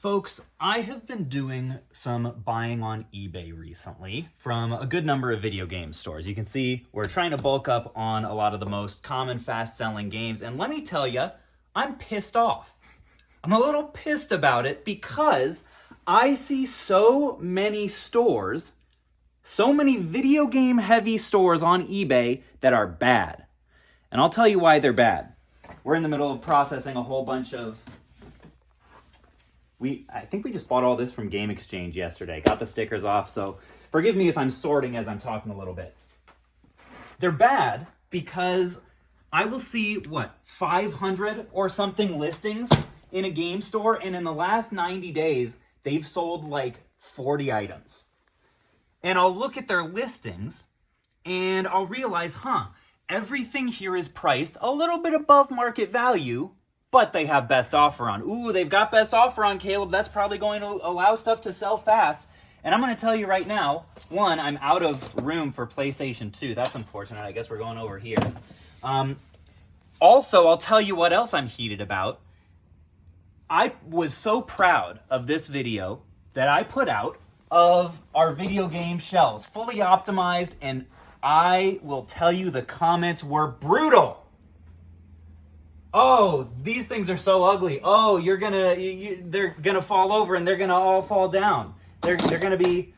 Folks, I have been doing some buying on eBay recently from a good number of video game stores. You can see we're trying to bulk up on a lot of the most common fast-selling games, and let me tell you, I'm pissed off. I'm a little pissed about it because I see so many stores, so many video game heavy stores on eBay that are bad. And I'll tell you why they're bad. We're in the middle of processing a whole bunch of... I think we just bought all this from Game Exchange yesterday. Got the stickers off, so forgive me if I'm sorting as I'm talking a little bit. They're bad because I will see, 500 or something listings in a game store, and in the last 90 days, they've sold like 40 items. And I'll look at their listings, and I'll realize, everything here is priced a little bit above market value, but they have best offer on. Ooh, they've got best offer on, Caleb. That's probably going to allow stuff to sell fast. And I'm going to tell you right now, one, I'm out of room for PlayStation 2. That's unfortunate. I guess we're going over here. Also, I'll tell you what else I'm heated about. I was so proud of this video that I put out of our video game shelves, fully optimized, and I will tell you the comments were brutal. Oh, these things are so ugly. Oh, they're gonna fall over and they're gonna all fall down. They're gonna be,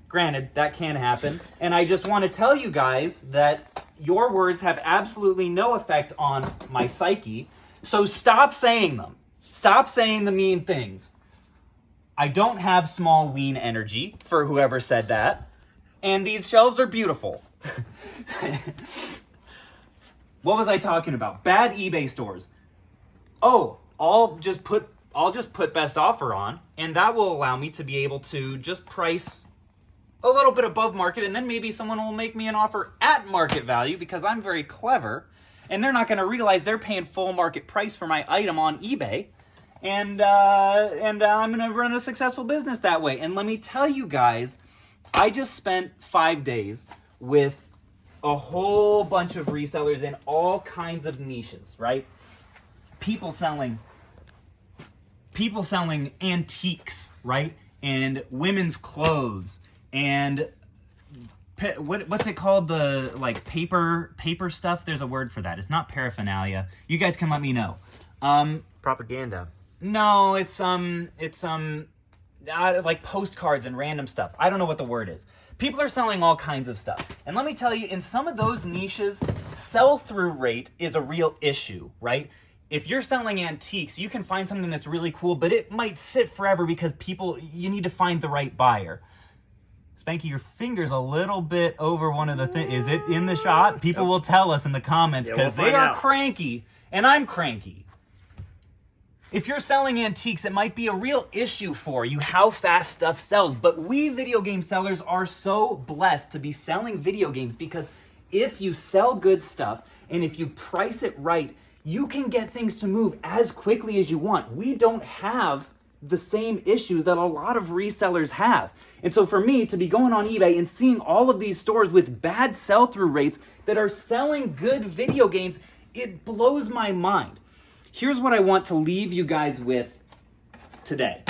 granted, that can happen. And I just want to tell you guys that your words have absolutely no effect on my psyche. So stop saying them. Stop saying the mean things. I don't have small ween energy, for whoever said that. And these shelves are beautiful. What was I talking about? Bad eBay stores. Oh, I'll just put best offer on, and that will allow me to be able to just price a little bit above market, and then maybe someone will make me an offer at market value because I'm very clever, and they're not going to realize they're paying full market price for my item on eBay, and I'm going to run a successful business that way. And let me tell you guys, I just spent 5 days with a whole bunch of resellers in all kinds of niches, right? People selling antiques, right? And women's clothes and what's it called? The like paper stuff. There's a word for that. It's not paraphernalia. You guys can let me know. Propaganda. No, it's like postcards and random stuff. I don't know what the word is. People are selling all kinds of stuff. And let me tell you, in some of those niches, sell-through rate is a real issue, right? If you're selling antiques, you can find something that's really cool, but it might sit forever because you need to find the right buyer. Spanky, your finger's a little bit over one of the things. Is it in the shot? People will tell us in the comments because they are cranky, and I'm cranky. If you're selling antiques, it might be a real issue for you how fast stuff sells. But we video game sellers are so blessed to be selling video games because if you sell good stuff and if you price it right, you can get things to move as quickly as you want. We don't have the same issues that a lot of resellers have. And so for me to be going on eBay and seeing all of these stores with bad sell-through rates that are selling good video games, it blows my mind. Here's what I want to leave you guys with today.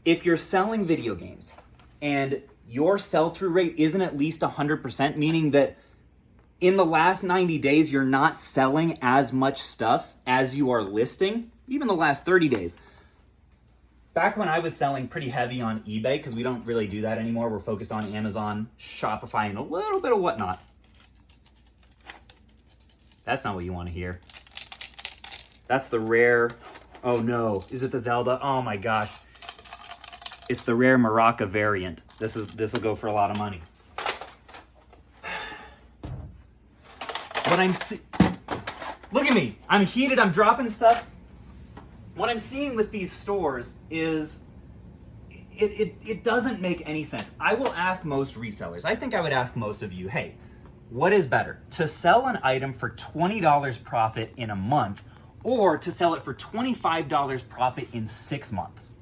If you're selling video games and your sell-through rate isn't at least 100%, meaning that in the last 90 days you're not selling as much stuff as you are listing, even the last 30 days. Back when I was selling pretty heavy on eBay, because we don't really do that anymore, we're focused on Amazon, Shopify, and a little bit of whatnot. That's not what you want to hear. That's the rare, oh no, is it the Zelda? Oh my gosh. It's the rare Maraca variant. This will go for a lot of money. Look at me, I'm heated, I'm dropping stuff. What I'm seeing with these stores is, it doesn't make any sense. I will ask most resellers, I think I would ask most of you, hey, what is better? To sell an item for $20 profit in a month, or to sell it for $25 profit in 6 months?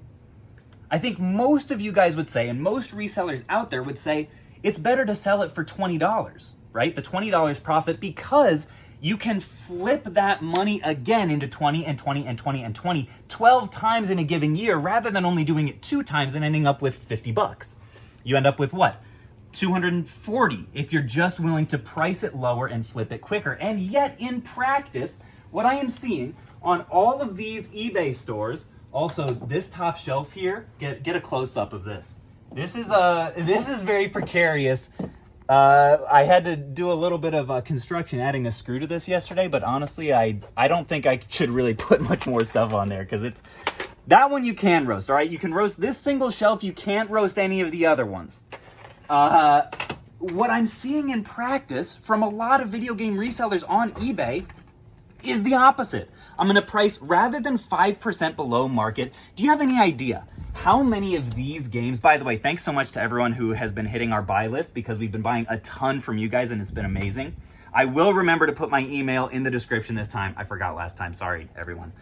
I think most of you guys would say, and most resellers out there would say, it's better to sell it for $20, right? The $20 profit, because you can flip that money again into 20 and 20 and 20 and 20, 12 times in a given year, rather than only doing it 2 times and ending up with 50 bucks. You end up with what? 240 if you're just willing to price it lower and flip it quicker. And yet in practice, what I am seeing on all of these eBay stores, also this top shelf here, get a close up of this. This is very precarious. I had to do a little bit of construction adding a screw to this yesterday, but honestly, I don't think I should really put much more stuff on there, because it's that one you can roast. All right, you can roast this single shelf. You can't roast any of the other ones. What I'm seeing in practice from a lot of video game resellers on eBay is the opposite. I'm going to price rather than 5% below market. Do you have any idea how many of these games, by the way, thanks so much to everyone who has been hitting our buy list, because we've been buying a ton from you guys and it's been amazing. I will remember to put my email in the description this time. I forgot last time. Sorry, everyone.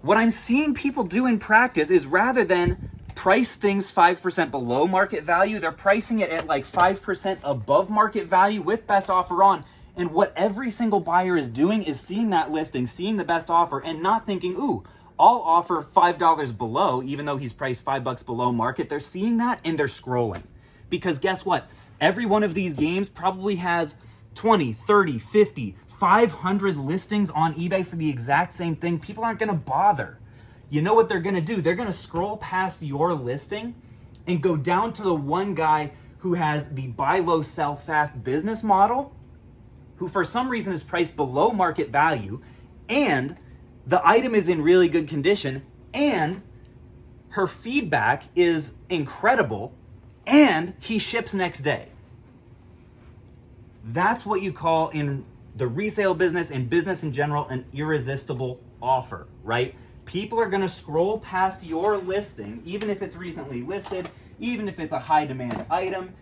What I'm seeing people do in practice is rather than price things 5% below market value, they're pricing it at like 5% above market value with best offer on. And what every single buyer is doing is seeing that listing, seeing the best offer, and not thinking, ooh, I'll offer $5 below, even though he's priced $5 below market. They're seeing that and they're scrolling. Because guess what? Every one of these games probably has 20, 30, 50, 500 listings on eBay for the exact same thing. People aren't going to bother. You know what they're going to do? They're going to scroll past your listing and go down to the one guy who has the buy low, sell fast business model, who for some reason is priced below market value, and the item is in really good condition, and her feedback is incredible, and he ships next day. That's what you call, in the resale business and business in general, an irresistible offer, right? People are going to scroll past your listing, even if it's recently listed, even if it's a high demand item,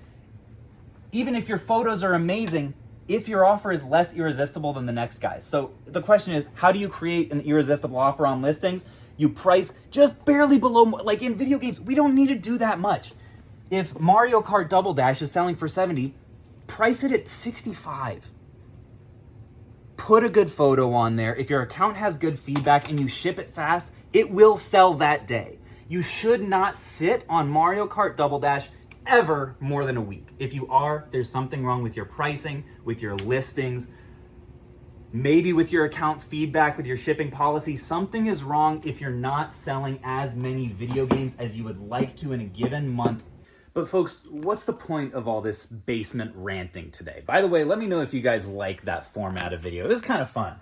even if your photos are amazing, if your offer is less irresistible than the next guy's. So the question is, how do you create an irresistible offer on listings? You price just barely below, like in video games, we don't need to do that much. If Mario Kart Double Dash is selling for 70, price it at 65. Put a good photo on there. If your account has good feedback and you ship it fast, it will sell that day. You should not sit on Mario Kart Double Dash ever more than a week. If you are, there's something wrong with your pricing, with your listings, maybe with your account feedback, with your shipping policy. Something is wrong if you're not selling as many video games as you would like to in a given month. But folks, what's the point of all this basement ranting today? By the way, let me know if you guys like that format of video. It was kind of fun.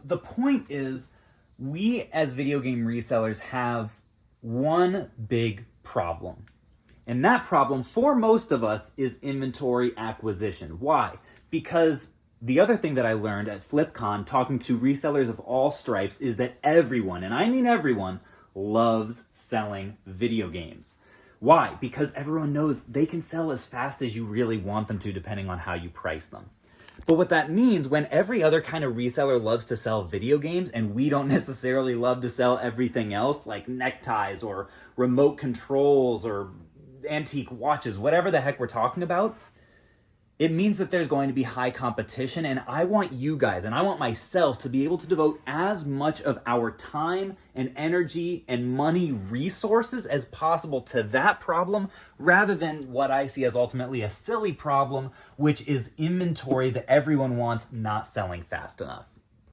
The point is, we as video game resellers have one big problem. And that problem, for most of us, is inventory acquisition. Why? Because the other thing that I learned at FlipCon, talking to resellers of all stripes, is that everyone, and I mean everyone, loves selling video games. Why? Because everyone knows they can sell as fast as you really want them to, depending on how you price them. But what that means, when every other kind of reseller loves to sell video games and we don't necessarily love to sell everything else, like neckties or remote controls or antique watches, whatever the heck we're talking about, it means that there's going to be high competition. And I want you guys, and I want myself, to be able to devote as much of our time and energy and money resources as possible to that problem, rather than what I see as ultimately a silly problem, which is inventory that everyone wants not selling fast enough.